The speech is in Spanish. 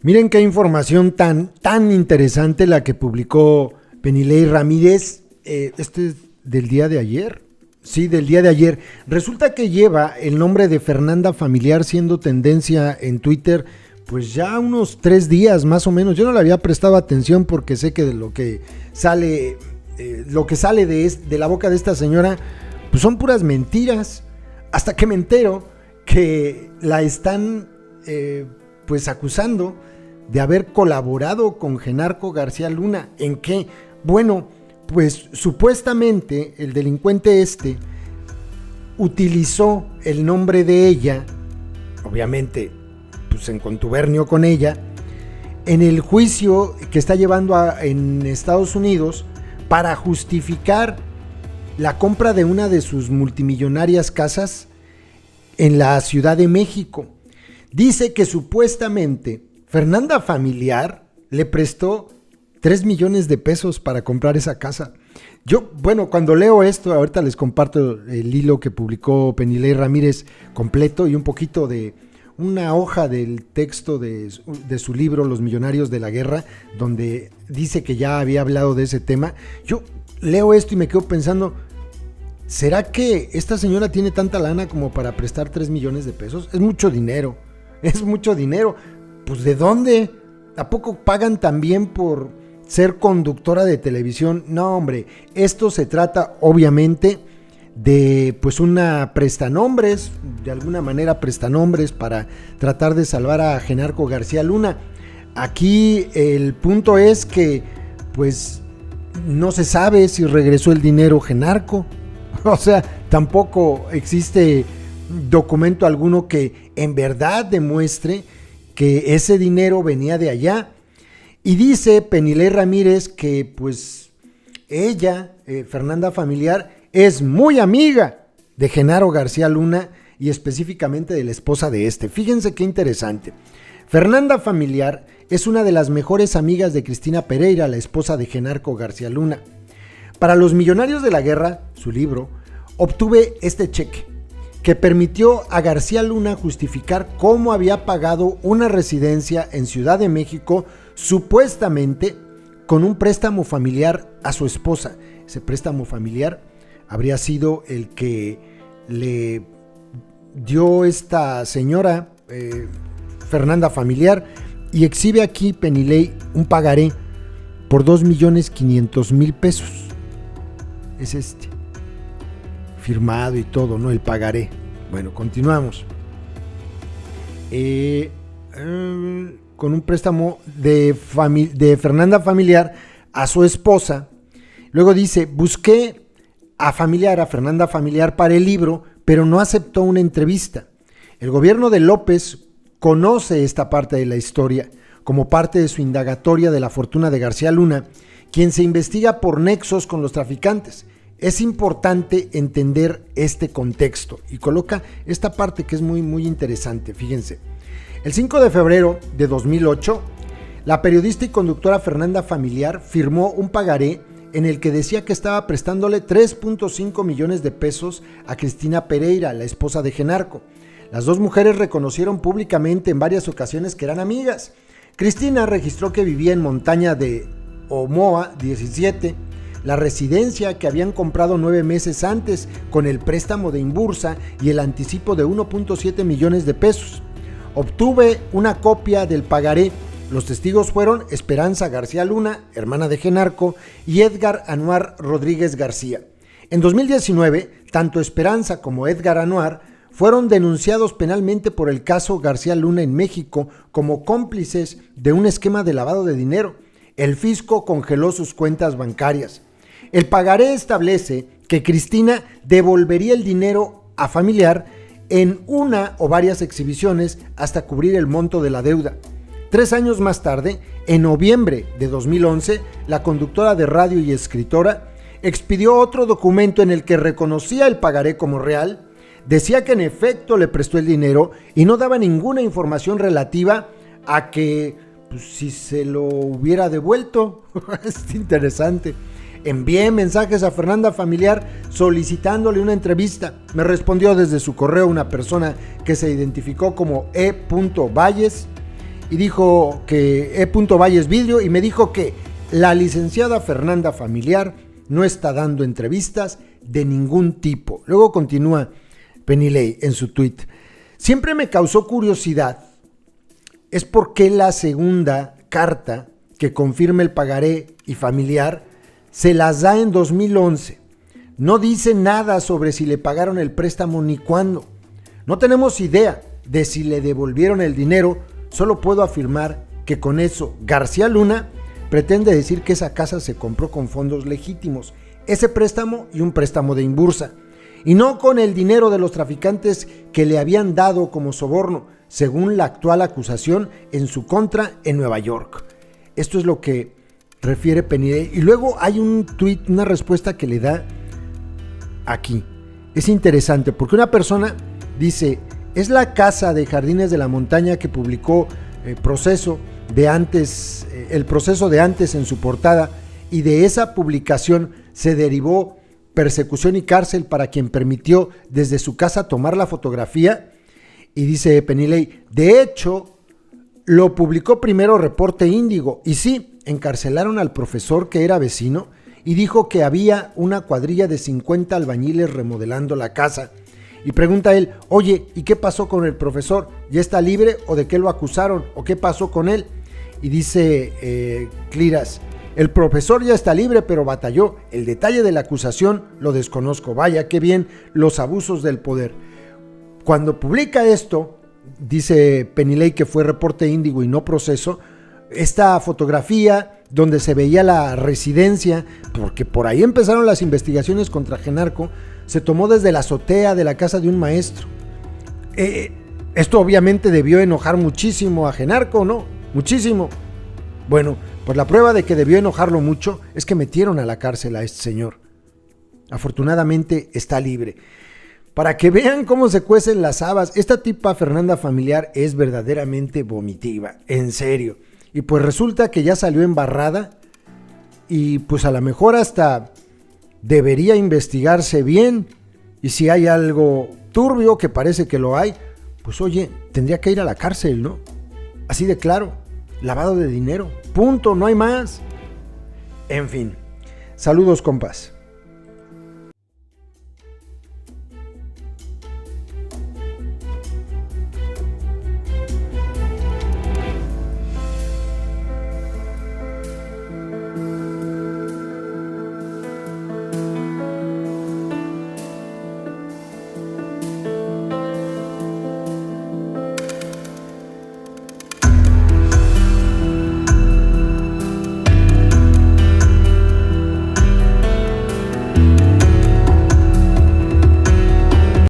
Miren qué información tan interesante la que publicó Penilei Ramírez. Este es del día de ayer. Sí, del día de ayer. Resulta que lleva el nombre de Fernanda Familiar siendo tendencia en Twitter, pues ya unos 3 días más o menos. Yo no le había prestado atención porque sé que de lo que sale de la boca de esta señora, pues son puras mentiras. Hasta que me entero que la están pues acusando de haber colaborado con Genarco García Luna. ¿En qué? Bueno, pues supuestamente el delincuente utilizó el nombre de ella, obviamente pues en contubernio con ella, en el juicio que está llevando en Estados Unidos para justificar la compra de una de sus multimillonarias casas en la Ciudad de México. Dice que supuestamente Fernanda Familiar le prestó 3 millones de pesos para comprar esa casa. Yo, bueno, cuando leo esto, ahorita les comparto el hilo que publicó Penilei Ramírez completo y un poquito de una hoja del texto de su libro Los Millonarios de la Guerra, donde dice que ya había hablado de ese tema. Yo leo esto y me quedo pensando, ¿será que esta señora tiene tanta lana como para prestar 3 millones de pesos? Es mucho dinero. Pues ¿de dónde? ¿A poco pagan también por ser conductora de televisión? No, hombre, esto se trata obviamente de pues una prestanombres, de alguna manera prestanombres para tratar de salvar a Genarco García Luna. Aquí el punto es que pues no se sabe si regresó el dinero Genarco, o sea, tampoco existe documento alguno que en verdad demuestre que ese dinero venía de allá. Y dice Penilei Ramírez que pues ella, Fernanda Familiar, es muy amiga de Genaro García Luna y específicamente de la esposa de este. Fíjense qué interesante. Fernanda Familiar es una de las mejores amigas de Cristina Pereira, la esposa de Genarco García Luna. Para Los Millonarios de la Guerra, su libro, obtuve este cheque que permitió a García Luna justificar cómo había pagado una residencia en Ciudad de México, supuestamente con un préstamo familiar a su esposa. Ese préstamo familiar habría sido el que le dio esta señora, Fernanda Familiar, y exhibe aquí Penilei un pagaré por 2.500.000 pesos. Es firmado y todo, ¿no? El pagaré. Bueno, continuamos. Con un préstamo de Fernanda Familiar a su esposa. Luego dice, busqué a Fernanda Familiar para el libro, pero no aceptó una entrevista. El gobierno de López conoce esta parte de la historia como parte de su indagatoria de la fortuna de García Luna, quien se investiga por nexos con los traficantes. Es importante entender este contexto y coloca esta parte que es muy, muy interesante. Fíjense, el 5 de febrero de 2008, la periodista y conductora Fernanda Familiar firmó un pagaré en el que decía que estaba prestándole 3.5 millones de pesos a Cristina Pereira, la esposa de Genarco. Las dos mujeres reconocieron públicamente en varias ocasiones que eran amigas. Cristina registró que vivía en Montaña de Omoa 17, la residencia que habían comprado 9 meses antes con el préstamo de Inbursa y el anticipo de 1.7 millones de pesos. Obtuve una copia del pagaré. Los testigos fueron Esperanza García Luna, hermana de Genarco, y Edgar Anuar Rodríguez García. En 2019, tanto Esperanza como Edgar Anuar fueron denunciados penalmente por el caso García Luna en México como cómplices de un esquema de lavado de dinero. El fisco congeló sus cuentas bancarias. El pagaré establece que Cristina devolvería el dinero a Familiar en una o varias exhibiciones hasta cubrir el monto de la deuda. 3 años más tarde, en noviembre de 2011, la conductora de radio y escritora expidió otro documento en el que reconocía el pagaré como real, decía que en efecto le prestó el dinero y no daba ninguna información relativa a que pues, si se lo hubiera devuelto. Es interesante. Envié mensajes a Fernanda Familiar solicitándole una entrevista. Me respondió desde su correo una persona que se identificó como E. Valles y dijo que E. Valles Vidrio, y me dijo que la licenciada Fernanda Familiar no está dando entrevistas de ningún tipo. Luego continúa Penilei en su tuit. Siempre me causó curiosidad, es por qué la segunda carta que confirma el pagaré y familiar se las da en 2011. No dice nada sobre si le pagaron el préstamo ni cuándo. No tenemos idea de si le devolvieron el dinero. Solo puedo afirmar que con eso García Luna pretende decir que esa casa se compró con fondos legítimos, ese préstamo y un préstamo de Inbursa, y no con el dinero de los traficantes que le habían dado como soborno, según la actual acusación en su contra en Nueva York. Esto es lo que refiere Penilei. Y luego hay un tuit, una respuesta que le da aquí. Es interesante porque una persona dice, es la casa de Jardines de la Montaña que publicó el proceso de antes en su portada, y de esa publicación se derivó persecución y cárcel para quien permitió desde su casa tomar la fotografía. Y dice Penilei, de hecho, lo publicó primero Reporte Índigo, y sí, encarcelaron al profesor que era vecino y dijo que había una cuadrilla de 50 albañiles remodelando la casa. Y pregunta él, oye, ¿y qué pasó con el profesor? ¿Ya está libre o de qué lo acusaron? ¿O qué pasó con él? Y dice Cliras, el profesor ya está libre, pero batalló. El detalle de la acusación lo desconozco. Vaya, qué bien los abusos del poder. Cuando publica esto, dice Penilei que fue Reporte Índigo y no Proceso, esta fotografía donde se veía la residencia, porque por ahí empezaron las investigaciones contra Genarco, se tomó desde la azotea de la casa de un maestro. Esto obviamente debió enojar muchísimo a Genarco, ¿no? Muchísimo. Bueno, pues la prueba de que debió enojarlo mucho es que metieron a la cárcel a este señor. Afortunadamente está libre. Para que vean cómo se cuecen las habas, esta tipa Fernanda Familiar es verdaderamente vomitiva, en serio. Y pues resulta que ya salió embarrada y pues a lo mejor hasta debería investigarse bien, y si hay algo turbio, que parece que lo hay, pues oye, tendría que ir a la cárcel, ¿no? Así de claro, lavado de dinero, punto, no hay más. En fin, saludos compas.